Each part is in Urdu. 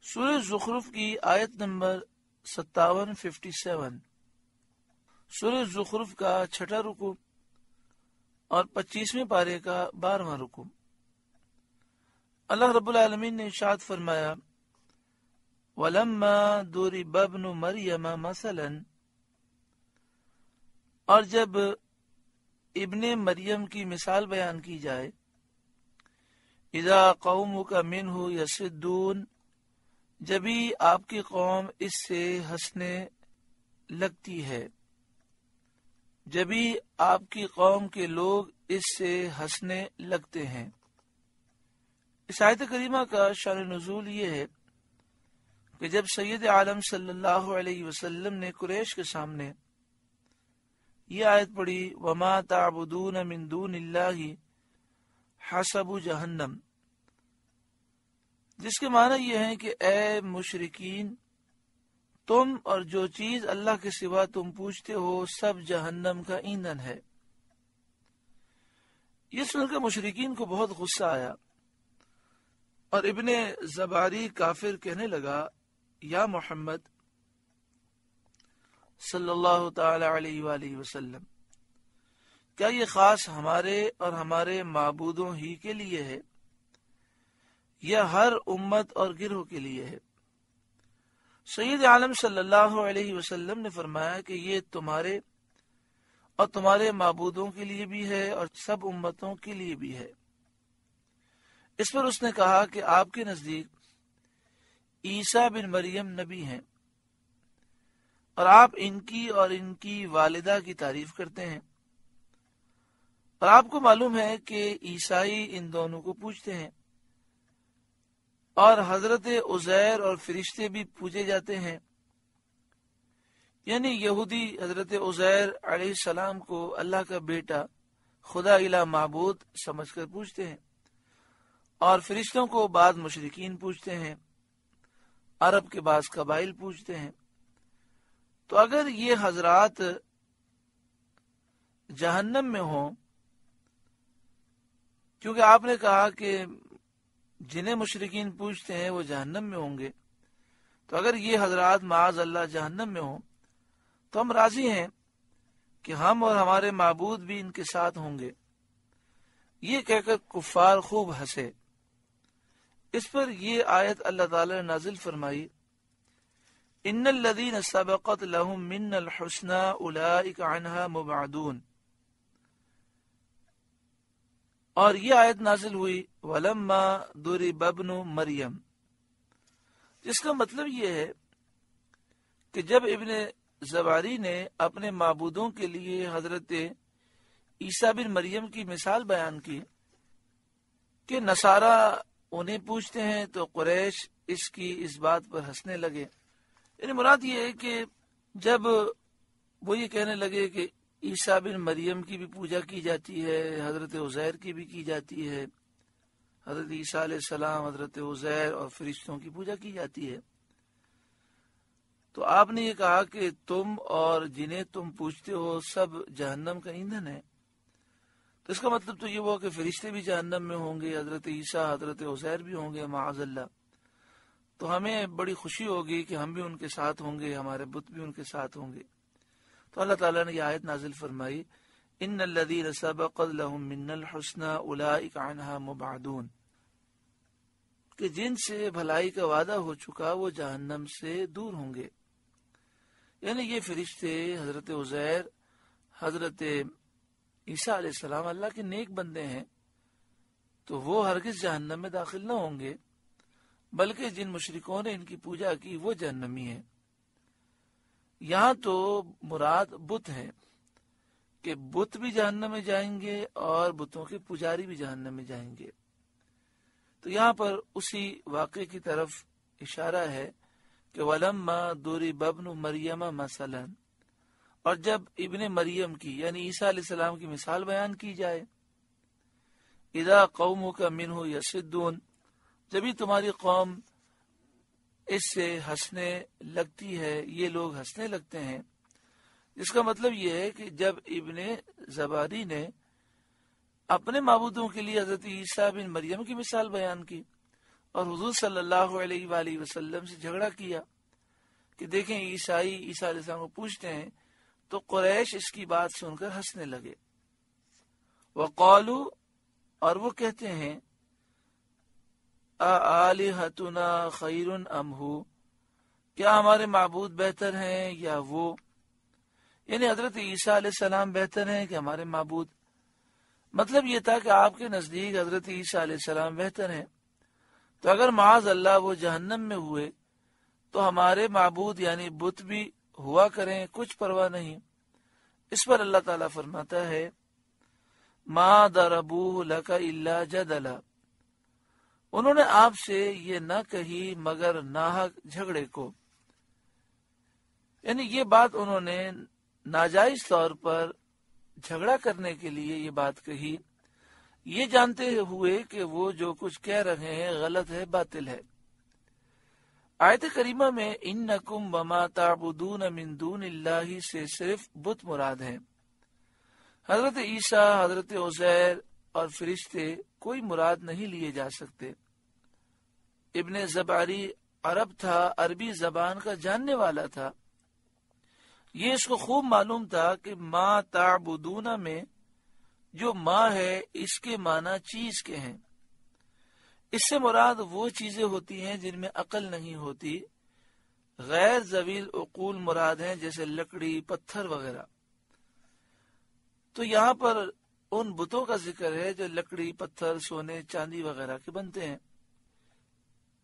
سورہ زخرف کی آیت نمبر 57 سورہ زخرف کا 6واں رکوع اور 25ویں پارے کا 12واں رکوع۔ اللہ رب العالمین نے ارشاد فرمایا وَلَمَّا ضُرِبَ ابْنُ مَرْيَمَ مَثَلًا، اور جب ابن مریم کی مثال بیان کی جائے، اِذَا قَوْمُكَ مِنْهُ يَصِدُّونَ، جبھی آپ کی قوم اس سے ہنسنے لگتی ہے، جبھی آپ کی قوم کے لوگ اس سے ہنسنے لگتے ہیں۔ اس آیت کریمہ کا شان نزول یہ ہے کہ جب سید عالم صلی اللہ علیہ وسلم نے قریش کے سامنے یہ آیت پڑھی وَمَا تَعْبُدُونَ مِن دُونِ اللَّهِ حَسَبُ جہنم، جس کے معنی یہ ہے کہ اے مشرکین، تم اور جو چیز اللہ کے سوا تم پوچھتے ہو سب جہنم کا ایندھن ہے۔ یہ سن کر مشرکین کو بہت غصہ آیا اور ابن زباری کافر کہنے لگا یا محمد صلی اللہ تعالی علیہ وآلہ وسلم، کیا یہ خاص ہمارے اور ہمارے معبودوں ہی کے لیے ہے یا ہر امت اور گروہ کے لیے ہے؟ سید عالم صلی اللہ علیہ وسلم نے فرمایا کہ یہ تمہارے اور تمہارے معبودوں کے لیے بھی ہے اور سب امتوں کے لیے بھی ہے۔ اس پر اس نے کہا کہ آپ کے نزدیک عیسیٰ بن مریم نبی ہیں اور آپ ان کی اور ان کی والدہ کی تعریف کرتے ہیں، اور آپ کو معلوم ہے کہ عیسائی ان دونوں کو پوجتے ہیں، اور حضرت عزیر اور فرشتے بھی پوجے جاتے ہیں، یعنی یہودی حضرت عزیر علیہ السلام کو اللہ کا بیٹا، خدا الہ معبود سمجھ کر پوجتے ہیں، اور فرشتوں کو بعض مشرکین پوجتے ہیں، عرب کے بعض قبائل پوجتے ہیں۔ تو اگر یہ حضرات جہنم میں ہوں، کیونکہ آپ نے کہا کہ جنہیں مشرکین پوچھتے ہیں وہ جہنم میں ہوں گے، تو اگر یہ حضرات معاذ اللہ جہنم میں ہوں تو ہم راضی ہیں کہ ہم اور ہمارے معبود بھی ان کے ساتھ ہوں گے۔ یہ کہہ کر کفار خوب ہنسے۔ اس پر یہ آیت اللہ تعالی نے نازل فرمائی ان الذین سبقت لهم منا الحسنى اولئک عنها مبعدون، اور یہ آیت نازل ہوئی وَلَمَّا ضُرِبَ ابْنُ مریم، جس کا مطلب یہ ہے کہ جب ابن زباری نے اپنے معبودوں کے لیے حضرت عیسیٰ بن مریم کی مثال بیان کی کہ نصارہ انہیں پوچھتے ہیں، تو قریش اس بات پر ہنسنے لگے۔ یعنی مراد یہ ہے کہ جب وہ یہ کہنے لگے کہ عیسیٰ بن مریم کی بھی پوجا کی جاتی ہے، حضرت عزیر کی بھی کی جاتی ہے، حضرت عیسیٰ علیہ السلام، حضرت عزیر اور فرشتوں کی پوجا کی جاتی ہے، تو آپ نے یہ کہا کہ تم اور جنہیں تم پوجتے ہو سب جہنم کا ایندھن ہے، تو اس کا مطلب تو یہ ہوا کہ فرشتے بھی جہنم میں ہوں گے، حضرت عیسیٰ حضرت عزیر بھی ہوں گے معاذ اللہ۔ تو ہمیں بڑی خوشی ہوگی کہ ہم بھی ان کے ساتھ ہوں گے، ہمارے بت بھی ان کے ساتھ ہوں گے۔ تو اللہ تعالیٰ نے یہ آیت نازل فرمائی ان الذین سبقت لهم منا الحسنى اولئک عنها مبعدون، کہ جن سے بھلائی کا وعدہ ہو چکا وہ جہنم سے دور ہوں گے۔ یعنی یہ فرشتے، حضرت عزیر، حضرت عیسیٰ علیہ السلام اللہ کے نیک بندے ہیں، تو وہ ہرگز جہنم میں داخل نہ ہوں گے، بلکہ جن مشرکوں نے ان کی پوجا کی وہ جہنمی ہیں۔ یہاں تو مراد بت ہے کہ بت بھی جہنم میں جائیں گے اور بتوں کے پجاری بھی جہنم میں جائیں گے۔ تو یہاں پر اسی واقعے کی طرف اشارہ ہے کہ وَلَمَّا ضُرِبَ ابْنُ مَرْيَمَ مَثَلًا، اور جب ابن مریم کی یعنی عیسیٰ علیہ السلام کی مثال بیان کی جائے، اِذَا قَوْمُكَ مِنْهُ يَصِدُّونَ، جبھی تمہاری قوم اس سے ہنسنے لگتی ہے، یہ لوگ ہنسنے لگتے ہیں۔ اس کا مطلب یہ ہے کہ جب ابن زباری نے اپنے معبودوں کے لیے حضرت عیسیٰ بن مریم کی مثال بیان کی اور حضور صلی اللہ علیہ وآلہ وسلم سے جھگڑا کیا کہ دیکھیں عیسائی عیسیٰ علیہ السلام کو پوچھتے ہیں، تو قریش اس کی بات سن کر ہنسنے لگے. وقالو، اور وہ کہتے ہیں، آلہتنا خیر ام ہو، کیا ہمارے معبود بہتر ہیں یا وہ، یعنی حضرت عیسیٰ علیہ السلام بہتر ہیں کہ ہمارے معبود. مطلب یہ تھا کہ آپ کے نزدیک حضرت عیسیٰ علیہ السلام بہتر ہیں، تو اگر معاذ اللہ وہ جہنم میں ہوئے تو ہمارے معبود یعنی بت بھی ہوا کریں، کچھ پرواہ نہیں. اس پر اللہ تعالیٰ فرماتا ہے ما ضربوہ لک الا جدلا، انہوں نے آپ سے یہ نہ کہی مگر ناحق جھگڑے کو، یعنی یہ بات انہوں نے ناجائز طور پر جھگڑا کرنے کے لیے یہ بات کہی، یہ جانتے ہوئے کہ وہ جو کچھ کہہ رہے ہیں غلط ہے، باطل ہے. آیت کریمہ میں انکم وما تعبدون من دون اللہ سے صرف بت مراد ہیں. حضرت عیسیٰ، حضرت عزیر اور فرشتے کوئی مراد نہیں لیے جا سکتے. ابن زباری عرب تھا، عربی زبان کا جاننے والا تھا. یہ اس کو خوب معلوم تھا کہ ما تعبدون میں جو ما ہے اس کے معنی چیز کے ہیں. اس سے مراد وہ چیزیں ہوتی ہیں جن میں عقل نہیں ہوتی. غیر ذویل عقول مراد ہیں، جیسے لکڑی، پتھر وغیرہ. تو یہاں پر ان بتوں کا ذکر ہے جو لکڑی، پتھر، سونے، چاندی وغیرہ کے بنتے ہیں،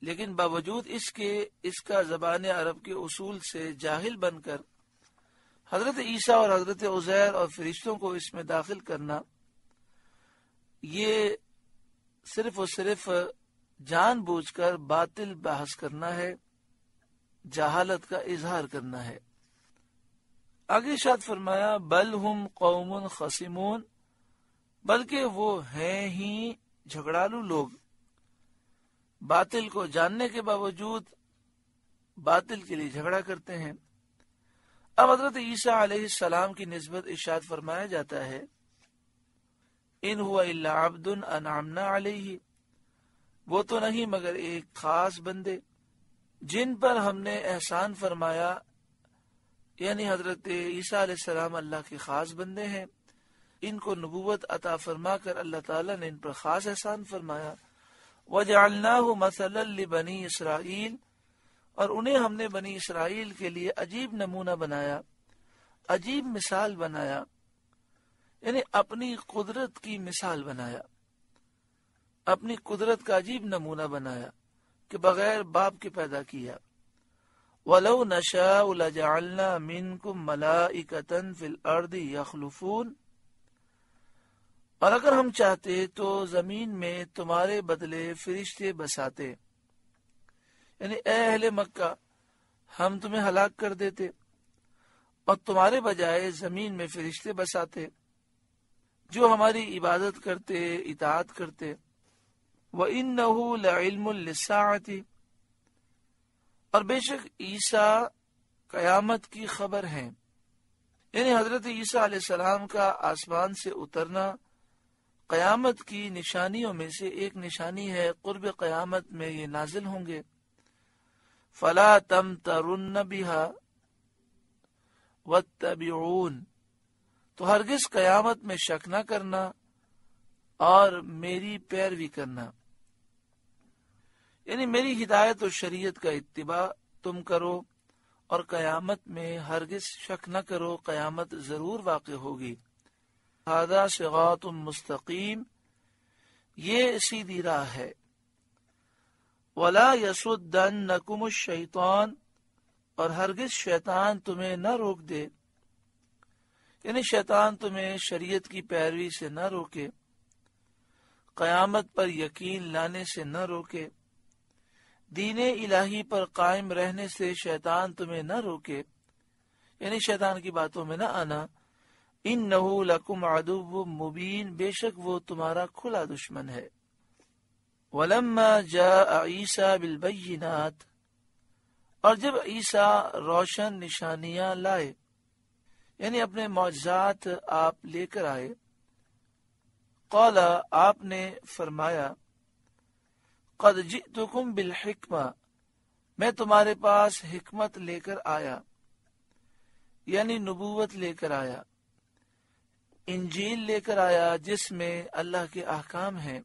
لیکن باوجود اس کے اس کا زبان عرب کے اصول سے جاہل بن کر حضرت عیسیٰ اور حضرت عزیر اور فرشتوں کو اس میں داخل کرنا، یہ صرف اور صرف جان بوجھ کر باطل بحث کرنا ہے، جہالت کا اظہار کرنا ہے. آگے ارشاد فرمایا بل ہم قوم خصمون، بلکہ وہ ہیں ہی جھگڑالو لوگ، باطل کو جاننے کے باوجود باطل کے لیے جھگڑا کرتے ہیں. اب حضرت عیسیٰ علیہ السلام کی نسبت ارشاد فرمایا جاتا ہے ان ہوا الا عبد انعمنا علیہ، وہ تو نہیں مگر ایک خاص بندے جن پر ہم نے احسان فرمایا، یعنی حضرت عیسیٰ علیہ السلام اللہ کے خاص بندے ہیں. ان کو نبوت عطا فرما کر اللہ تعالیٰ نے ان پر خاص احسان فرمایا. وَجَعَلْنَاهُ مَثَلًا لِبَنِي اسرائیل، اور انہیں ہم نے بنی اسرائیل کے لیے عجیب نمونہ بنایا، عجیب مثال بنایا، یعنی اپنی قدرت کی مثال بنایا، اپنی قدرت کا عجیب نمونہ بنایا کہ بغیر باپ کے پیدا کیا. وَلَوْ نَشَاءُ لَجَعَلْنَا مِنْكُمْ مَلَائِكَةً فِي الْأَرْضِ يَخْلُفُونَ، اور اگر ہم چاہتے تو زمین میں تمہارے بدلے فرشتے بساتے، یعنی اے اہل مکہ ہم تمہیں ہلاک کر دیتے اور تمہارے بجائے زمین میں فرشتے بساتے جو ہماری عبادت کرتے، اطاعت کرتے. وَإِنَّهُ لَعِلْمٌ لِلسَّاعَةِ، اور بے شک عیسیٰ قیامت کی خبر ہیں، یعنی حضرت عیسیٰ علیہ السلام کا آسمان سے اترنا قیامت کی نشانیوں میں سے ایک نشانی ہے. قرب قیامت میں یہ نازل ہوں گے. فَلَا تَمْتَرُنَّ بِهَا وَاتَّبِعُونَ، تو ہرگز قیامت میں شک نہ کرنا اور میری پیروی کرنا، یعنی میری ہدایت و شریعت کا اتباع تم کرو اور قیامت میں ہرگز شک نہ کرو، قیامت ضرور واقع ہوگی. ھذا صراط مستقیم، یہ سیدھی راہ ہے. ولا یصدنکم الشیطان، اور ہرگز شیطان تمہیں نہ روک دے، یعنی شیطان تمہیں شریعت کی پیروی سے نہ روکے، قیامت پر یقین لانے سے نہ روکے، دین الہی پر قائم رہنے سے شیطان تمہیں نہ روکے، یعنی شیطان کی باتوں میں نہ آنا. انہ لکم عدو مبین، بے شک وہ تمہارا کھلا دشمن ہے. ولما جاء عیسیٰ بالبینات، اور جب عیسیٰ روشن نشانیاں لائے، یعنی اپنے معجزات آپ لے کر آئے، قال، آپ نے فرمایا، قد جئتکم بالحکمہ، میں تمہارے پاس حکمت لے کر آیا، یعنی نبوت لے کر آیا، انجیل لے کر آیا جس میں اللہ کے احکام ہیں،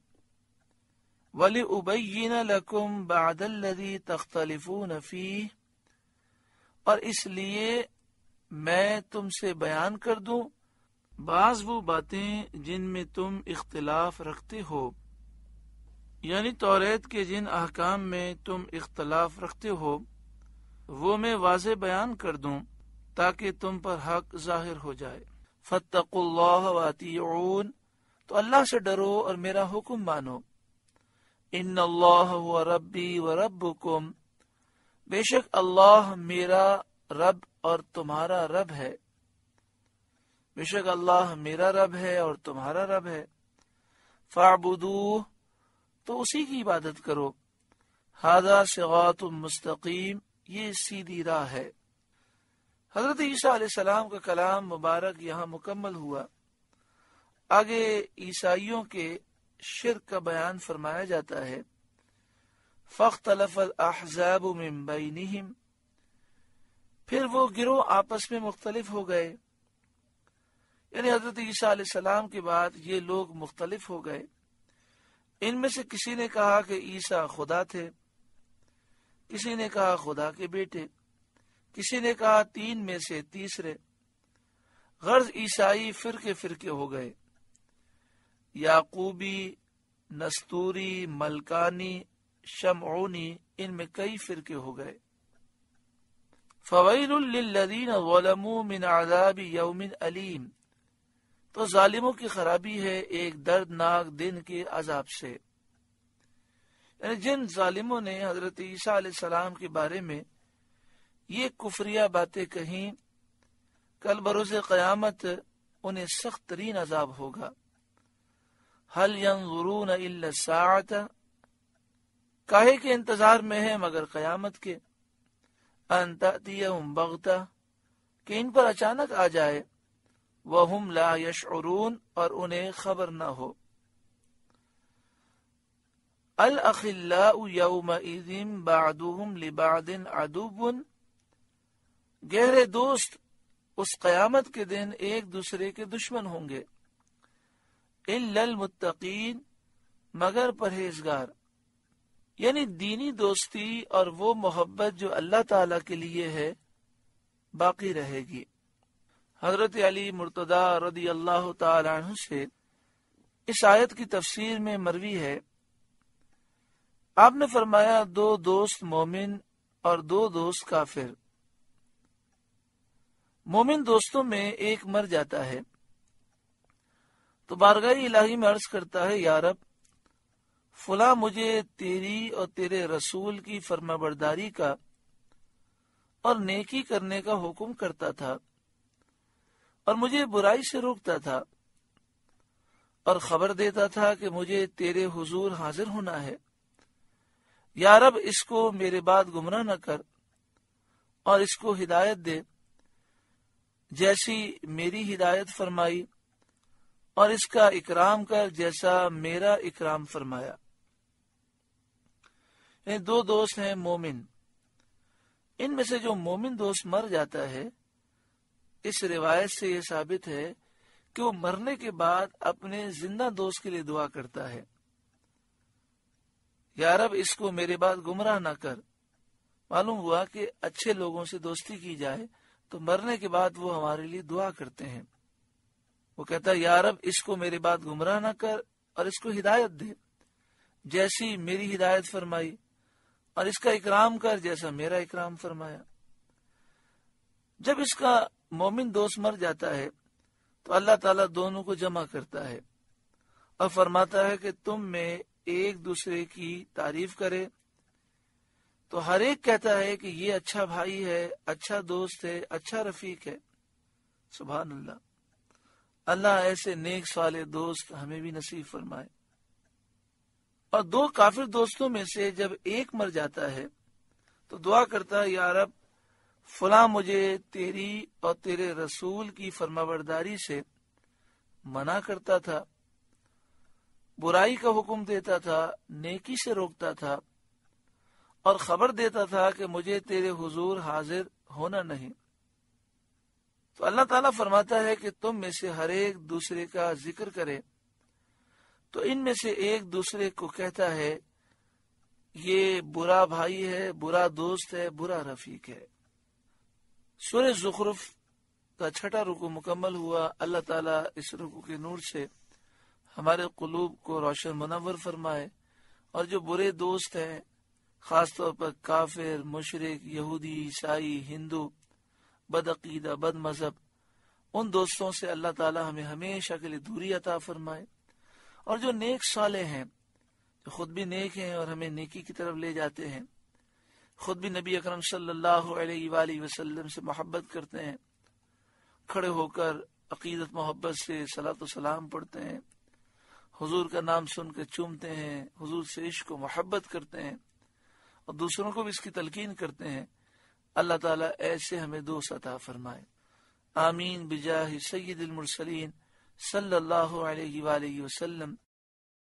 وَلِأُبَيِّنَ لَكُمْ بَعْدَ الَّذِي تَخْتَلِفُونَ فِيهِ، اور اس لیے میں تم سے بیان کر دوں بعض وہ باتیں جن میں تم اختلاف رکھتے ہو، یعنی توریت کے جن احکام میں تم اختلاف رکھتے ہو وہ میں واضح بیان کر دوں تاکہ تم پر حق ظاہر ہو جائے۔ فَاتَّقُوا اللَّهَ وَأَطِیعُونِ، تو اللہ سے ڈرو اور میرا حکم مانو۔ ان اللہ هو ربی وربکم، بے شک اللہ میرا رب اور تمہارا رب ہے، بے شک اللہ میرا رب ہے اور تمہارا رب ہے۔ فاعبدوہ، تو اسی کی عبادت کرو۔ ھذا صراط مستقیم، یہ سیدھی راہ ہے۔ حضرت عیسیٰ علیہ السلام کا کلام مبارک یہاں مکمل ہوا۔ آگے عیسائیوں کے شرک کا بیان فرمایا جاتا ہے۔ فاختلف الاحزاب من بینہم، پھر وہ گروہ آپس میں مختلف ہو گئے، یعنی حضرت عیسیٰ علیہ السلام کے بعد یہ لوگ مختلف ہو گئے۔ ان میں سے کسی نے کہا کہ عیسیٰ خدا تھے، کسی نے کہا خدا کے بیٹے، کسی نے کہا تین میں سے تیسرے۔ غرض عیسائی فرقے فرقے ہو گئے، یعقوبی، نستوری، ملکانی، شمعونی، ان میں کئی فرقے ہو گئے۔ فویل للذین ظلموا من عذاب یوم علیم، تو ظالموں کی خرابی ہے ایک دردناک دن کے عذاب سے۔ یعنی جن ظالموں نے حضرت عیسیٰ علیہ السلام کے بارے میں یہ کفریہ باتیں کہیں، کل بروز قیامت انہیں سخت ترین عذاب ہوگا۔ هل ينظرون الا الساعة، کاہے کے انتظار میں ہے مگر قیامت کے، ان تأتیہم بغتہ، کہ ان پر اچانک آ جائے، وہم لا یشعرون، اور انہیں خبر نہ ہو۔ الاخلاء یومئذ بعضهم لبعض عدو، گہرے دوست اس قیامت کے دن ایک دوسرے کے دشمن ہوں گے۔ الا المتقین، مگر پرہیزگار، یعنی دینی دوستی اور وہ محبت جو اللہ تعالی کے لیے ہے باقی رہے گی۔ حضرت علی مرتضی رضی اللہ تعالی عنہ سے اس آیت کی تفسیر میں مروی ہے، آپ نے فرمایا دو دوست مومن اور دو دوست کافر۔ مومن دوستوں میں ایک مر جاتا ہے تو بارگاہ الہی میں عرض کرتا ہے، یا رب فلاں مجھے تیری اور تیرے رسول کی فرما برداری کا اور نیکی کرنے کا حکم کرتا تھا اور مجھے برائی سے روکتا تھا اور خبر دیتا تھا کہ مجھے تیرے حضور حاضر ہونا ہے۔ یا رب اس کو میرے بعد گمراہ نہ کر اور اس کو ہدایت دے جیسی میری ہدایت فرمائی، اور اس کا اکرام کر جیسا میرا اکرام فرمایا۔ یہ دو دوست ہیں مومن، ان میں سے جو مومن دوست مر جاتا ہے، اس روایت سے یہ ثابت ہے کہ وہ مرنے کے بعد اپنے زندہ دوست کے لیے دعا کرتا ہے، یا رب اس کو میرے بعد گمراہ نہ کر۔ معلوم ہوا کہ اچھے لوگوں سے دوستی کی جائے تو مرنے کے بعد وہ ہمارے لیے دعا کرتے ہیں۔ وہ کہتا ہے، یا رب اس کو میرے بعد گمراہ نہ کر اور اس کو ہدایت دے جیسی میری ہدایت فرمائی، اور اس کا اکرام کر جیسا میرا اکرام فرمایا۔ جب اس کا مومن دوست مر جاتا ہے تو اللہ تعالیٰ دونوں کو جمع کرتا ہے اور فرماتا ہے کہ تم میں ایک دوسرے کی تعریف کرے، تو ہر ایک کہتا ہے کہ یہ اچھا بھائی ہے، اچھا دوست ہے، اچھا رفیق ہے۔ سبحان اللہ، اللہ ایسے نیک صالح دوست ہمیں بھی نصیب فرمائے۔ اور دو کافر دوستوں میں سے جب ایک مر جاتا ہے تو دعا کرتا ہے، یا رب فلاں مجھے تیری اور تیرے رسول کی فرمانبرداری سے منع کرتا تھا، برائی کا حکم دیتا تھا، نیکی سے روکتا تھا، اور خبر دیتا تھا کہ مجھے تیرے حضور حاضر ہونا نہیں۔ تو اللہ تعالیٰ فرماتا ہے کہ تم میں سے ہر ایک دوسرے کا ذکر کرے، تو ان میں سے ایک دوسرے کو کہتا ہے یہ برا بھائی ہے، برا دوست ہے، برا رفیق ہے۔ سورہ زخرف کا چھٹا رکوع مکمل ہوا۔ اللہ تعالیٰ اس رکوع کے نور سے ہمارے قلوب کو روشن منور فرمائے، اور جو برے دوست ہیں، خاص طور پر کافر، مشرک، یہودی، عیسائی، ہندو، بدعقیدہ، بد مذہب، ان دوستوں سے اللہ تعالیٰ ہمیں ہمیشہ کے لیے دوری عطا فرمائے، اور جو نیک صالح ہیں، جو خود بھی نیک ہیں اور ہمیں نیکی کی طرف لے جاتے ہیں، خود بھی نبی اکرم صلی اللہ علیہ وآلہ وسلم سے محبت کرتے ہیں، کھڑے ہو کر عقیدت محبت سے صلاۃ و سلام پڑھتے ہیں، حضور کا نام سن کے چومتے ہیں، حضور سے عشق و محبت کرتے ہیں، اور دوسروں کو بھی اس کی تلقین کرتے ہیں، اللہ تعالیٰ ایسے ہمیں دوست عطا فرمائے۔ آمین بجاہ سید المرسلین صلی اللہ علیہ وآلہ وسلم۔